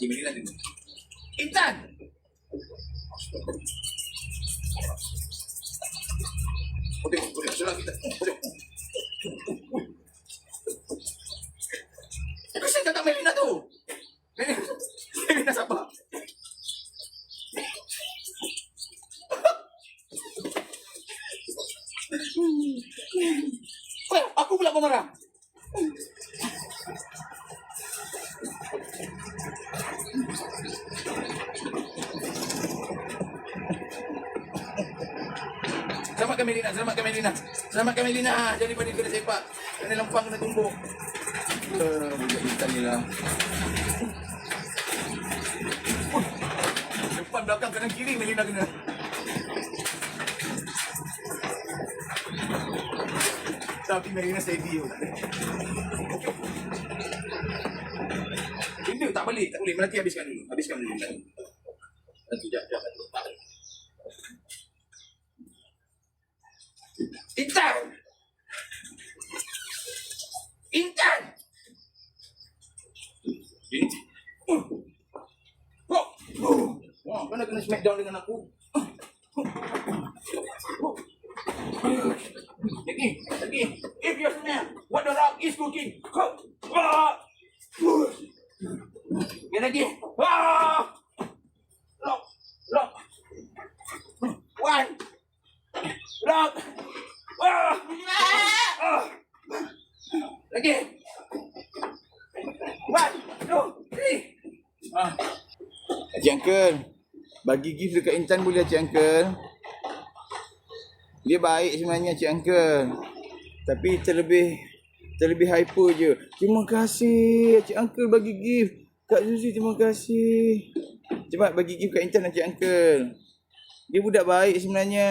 Gimana nanti? Intan! Putih, sudah kita. Putih. Kasihan kakak Melina tu. Melina siapa? Aku pula pemarah. Selamatkan Melina, selamatkan Melina. Selamatkan Melina daripada kena sepak. Kena lempang, kena tumbuk. Budak Intan ni lah. Depan, belakang, kanan, kiri Melina kena. Tapi Melina steady tu. Benda tak balik, tak boleh. Melati habiskan dulu. Habiskan dulu. Nanti, jap. Intan! Intan! Wah, mana kena smackdown dengan aku? Lagi. If you smell what the rock is cooking. Yang lagi. Lock. One. Lock. Lagi. 1, 2, 3. Encik Uncle, bagi gift dekat Intan boleh Encik Uncle? Dia baik sebenarnya Encik Uncle, tapi terlebih hyper je. Terima kasih Encik Uncle bagi gift. Kak Zuzi terima kasih. Cepat bagi gift kat Intan Encik Uncle. Dia budak baik sebenarnya.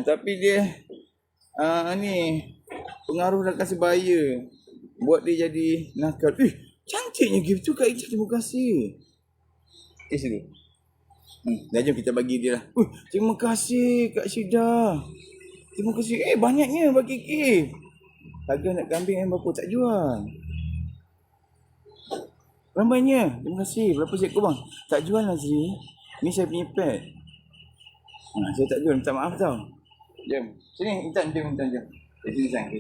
Tapi dia ni pengaruh dalam sebaya buat dia jadi nakal. Cantiknya gift tu Kak Ijaz, terima kasih. Sini. Dah jom kita bagi dia lah. Terima kasih Kak Syida. Terima kasih. Banyaknya bagi gift. Harga nak kambing berapa tak jual. Ramainya. Terima kasih. Berapa set kau bang? Tak jual Nazri. Ni saya punya pet. Saya tak jual. Minta maaf tau. Jom. Sini Intan. Jom. Sini sayang.